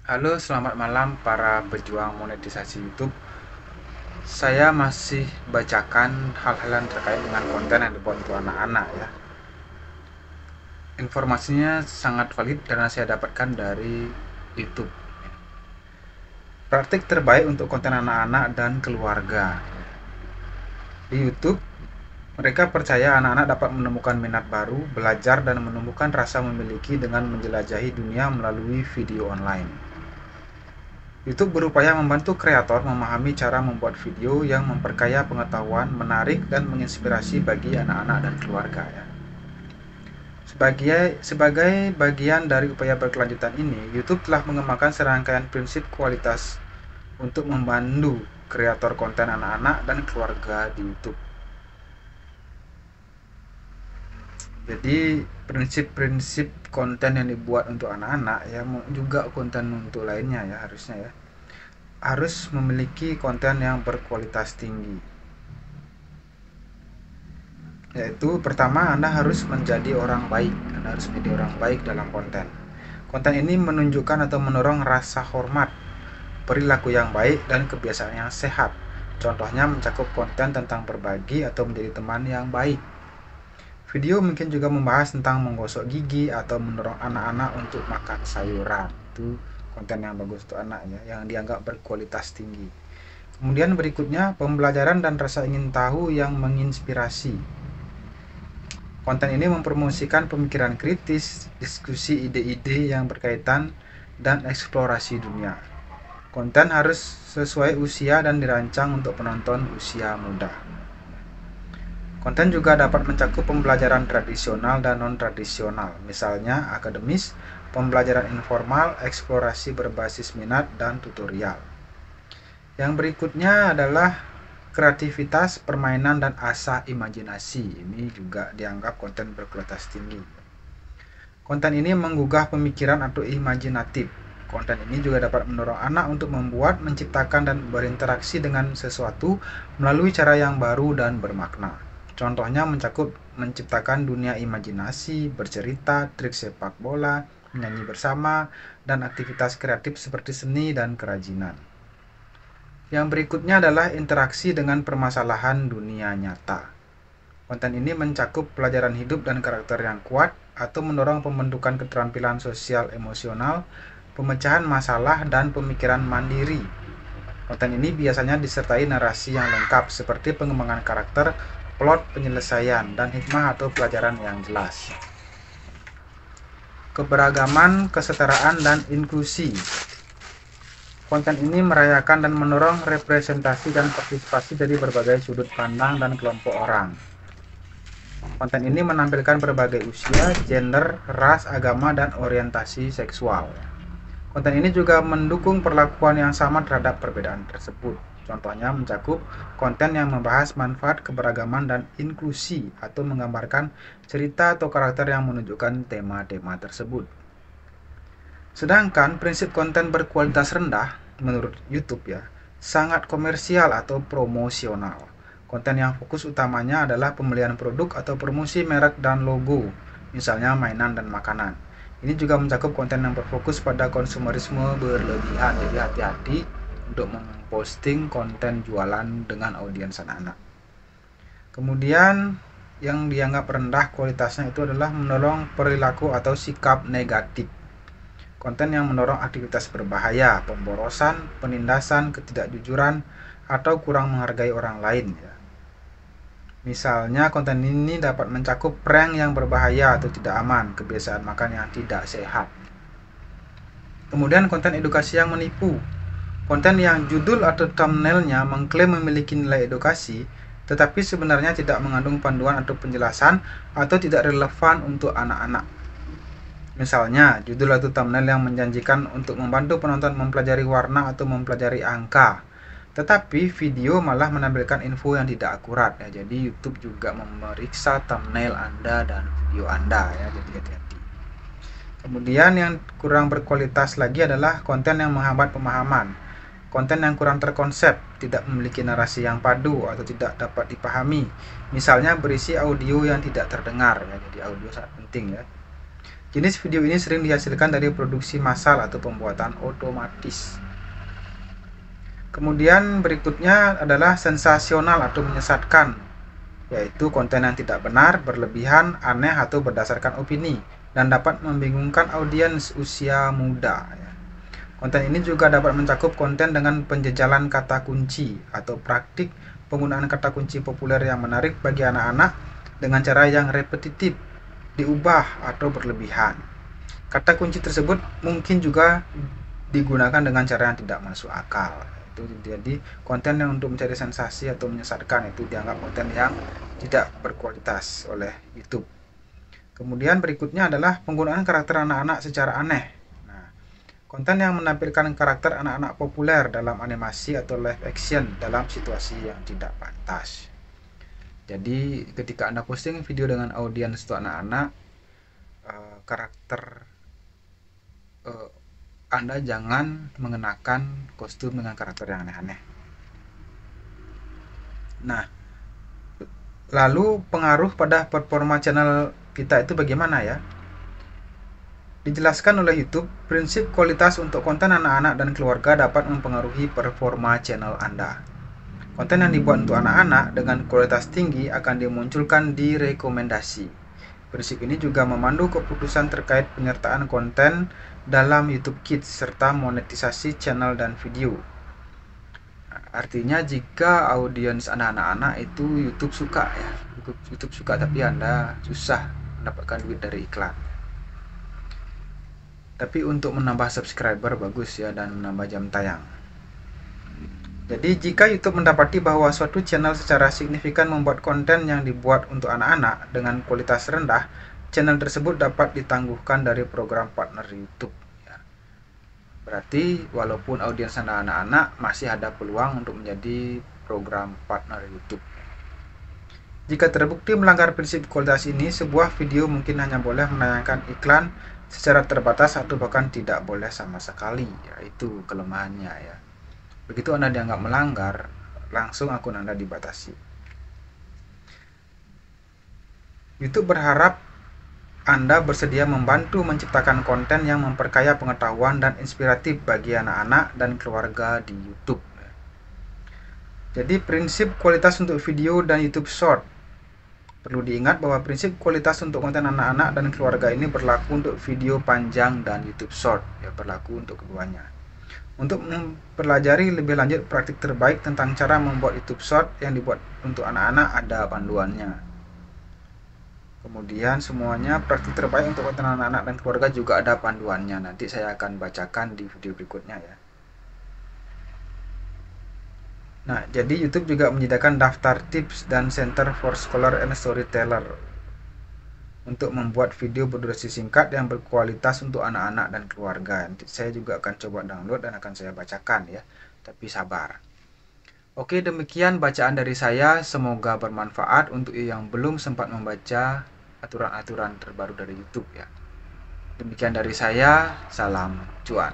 Halo, selamat malam para pejuang monetisasi YouTube. Saya masih bacakan hal-hal yang terkait dengan konten yang dibuat untuk anak-anak ya. Informasinya sangat valid karena saya dapatkan dari YouTube. Praktik terbaik untuk konten anak-anak dan keluarga. Di YouTube, mereka percaya anak-anak dapat menemukan minat baru, belajar, dan menumbuhkan rasa memiliki dengan menjelajahi dunia melalui video online. YouTube berupaya membantu kreator memahami cara membuat video yang memperkaya pengetahuan, menarik, dan menginspirasi bagi anak-anak dan keluarga ya. Sebagai bagian dari upaya berkelanjutan ini, YouTube telah mengembangkan serangkaian prinsip kualitas untuk membantu kreator konten anak-anak dan keluarga di YouTube. Jadi prinsip-prinsip konten yang dibuat untuk anak-anak ya, juga konten untuk lainnya ya, harusnya ya, harus memiliki konten yang berkualitas tinggi. Yaitu pertama, Anda harus menjadi orang baik. Anda harus menjadi orang baik dalam konten. Konten ini menunjukkan atau mendorong rasa hormat, perilaku yang baik, dan kebiasaan yang sehat. Contohnya mencakup konten tentang berbagi atau menjadi teman yang baik. Video mungkin juga membahas tentang menggosok gigi atau mendorong anak-anak untuk makan sayuran. Itu konten yang bagus untuk anak ya, yang dianggap berkualitas tinggi. Kemudian berikutnya, pembelajaran dan rasa ingin tahu yang menginspirasi. Konten ini mempromosikan pemikiran kritis, diskusi ide-ide yang berkaitan, dan eksplorasi dunia. Konten harus sesuai usia dan dirancang untuk penonton usia muda. Konten juga dapat mencakup pembelajaran tradisional dan non-tradisional, misalnya akademis, pembelajaran informal, eksplorasi berbasis minat, dan tutorial. Yang berikutnya adalah kreativitas, permainan, dan asah imajinasi. Ini juga dianggap konten berkualitas tinggi. Konten ini menggugah pemikiran atau imajinatif. Konten ini juga dapat mendorong anak untuk membuat, menciptakan, dan berinteraksi dengan sesuatu melalui cara yang baru dan bermakna. Contohnya mencakup menciptakan dunia imajinasi, bercerita, trik sepak bola, menyanyi bersama, dan aktivitas kreatif seperti seni dan kerajinan. Yang berikutnya adalah interaksi dengan permasalahan dunia nyata. Konten ini mencakup pelajaran hidup dan karakter yang kuat atau mendorong pembentukan keterampilan sosial emosional, pemecahan masalah, dan pemikiran mandiri. Konten ini biasanya disertai narasi yang lengkap seperti pengembangan karakter, plot, penyelesaian, dan hikmah atau pelajaran yang jelas. Keberagaman, kesetaraan, dan inklusi. Konten ini merayakan dan mendorong representasi dan partisipasi dari berbagai sudut pandang dan kelompok orang. Konten ini menampilkan berbagai usia, gender, ras, agama, dan orientasi seksual. Konten ini juga mendukung perlakuan yang sama terhadap perbedaan tersebut. Contohnya mencakup konten yang membahas manfaat keberagaman dan inklusi atau menggambarkan cerita atau karakter yang menunjukkan tema-tema tersebut. Sedangkan prinsip konten berkualitas rendah menurut YouTube ya, sangat komersial atau promosional. Konten yang fokus utamanya adalah pembelian produk atau promosi merek dan logo, misalnya mainan dan makanan. Ini juga mencakup konten yang berfokus pada konsumerisme berlebihan, jadi hati-hati untuk memposting konten jualan dengan audiens anak-anak. Kemudian yang dianggap rendah kualitasnya itu adalah mendorong perilaku atau sikap negatif. Konten yang mendorong aktivitas berbahaya, pemborosan, penindasan, ketidakjujuran, atau kurang menghargai orang lain ya. Misalnya konten ini dapat mencakup prank yang berbahaya atau tidak aman, kebiasaan makan yang tidak sehat. Kemudian konten edukasi yang menipu. Konten yang judul atau thumbnailnya mengklaim memiliki nilai edukasi, tetapi sebenarnya tidak mengandung panduan atau penjelasan atau tidak relevan untuk anak-anak. Misalnya, judul atau thumbnail yang menjanjikan untuk membantu penonton mempelajari warna atau mempelajari angka, tetapi video malah menampilkan info yang tidak akurat ya. Jadi YouTube juga memeriksa thumbnail Anda dan video Anda ya, jadi hati-hati. Kemudian yang kurang berkualitas lagi adalah konten yang menghambat pemahaman. Konten yang kurang terkonsep, tidak memiliki narasi yang padu atau tidak dapat dipahami. Misalnya berisi audio yang tidak terdengar ya. Jadi audio sangat penting ya. Jenis video ini sering dihasilkan dari produksi massal atau pembuatan otomatis. Kemudian berikutnya adalah sensasional atau menyesatkan, yaitu konten yang tidak benar, berlebihan, aneh, atau berdasarkan opini, dan dapat membingungkan audiens usia muda. Konten ini juga dapat mencakup konten dengan penjejalan kata kunci atau praktik penggunaan kata kunci populer yang menarik bagi anak-anak dengan cara yang repetitif, diubah, atau berlebihan. Kata kunci tersebut mungkin juga digunakan dengan cara yang tidak masuk akal. Itu jadi konten yang untuk mencari sensasi atau menyesatkan itu dianggap konten yang tidak berkualitas oleh YouTube. Kemudian berikutnya adalah penggunaan karakter anak-anak secara aneh. Konten yang menampilkan karakter anak-anak populer dalam animasi atau live action dalam situasi yang tidak pantas. Jadi ketika Anda posting video dengan audiens untuk anak-anak, karakter Anda jangan mengenakan kostum dengan karakter yang aneh-aneh. Nah, lalu pengaruh pada performa channel kita itu bagaimana ya? Dijelaskan oleh YouTube, prinsip kualitas untuk konten anak-anak dan keluarga dapat mempengaruhi performa channel Anda. Konten yang dibuat untuk anak-anak dengan kualitas tinggi akan dimunculkan di rekomendasi. Prinsip ini juga memandu keputusan terkait penyertaan konten dalam YouTube Kids serta monetisasi channel dan video. Artinya jika audiens anak-anak itu YouTube suka ya, YouTube suka tapi Anda susah mendapatkan duit dari iklan. Tapi untuk menambah subscriber bagus ya dan menambah jam tayang. Jadi jika YouTube mendapati bahwa suatu channel secara signifikan membuat konten yang dibuat untuk anak-anak dengan kualitas rendah, channel tersebut dapat ditangguhkan dari program partner YouTube. Berarti walaupun audiens anak-anak masih ada peluang untuk menjadi program partner YouTube. Jika terbukti melanggar prinsip kualitas ini, sebuah video mungkin hanya boleh menayangkan iklan secara terbatas atau bahkan tidak boleh sama sekali. Ya, itu kelemahannya ya. Begitu Anda dianggap melanggar, langsung akun Anda dibatasi. YouTube berharap Anda bersedia membantu menciptakan konten yang memperkaya pengetahuan dan inspiratif bagi anak-anak dan keluarga di YouTube. Jadi prinsip kualitas untuk video dan YouTube Short. Perlu diingat bahwa prinsip kualitas untuk konten anak-anak dan keluarga ini berlaku untuk video panjang dan YouTube Short, ya berlaku untuk keduanya. Untuk mempelajari lebih lanjut praktik terbaik tentang cara membuat YouTube Short yang dibuat untuk anak-anak ada panduannya. Kemudian semuanya praktik terbaik untuk konten anak-anak dan keluarga juga ada panduannya. Nanti saya akan bacakan di video berikutnya ya. Nah, jadi YouTube juga menyediakan daftar tips dan Center for Scholar and Storyteller untuk membuat video berdurasi singkat yang berkualitas untuk anak-anak dan keluarga. Nanti saya juga akan coba download dan akan saya bacakan ya, tapi sabar. Oke, demikian bacaan dari saya, semoga bermanfaat untuk yang belum sempat membaca aturan-aturan terbaru dari YouTube ya. Demikian dari saya, salam cuan.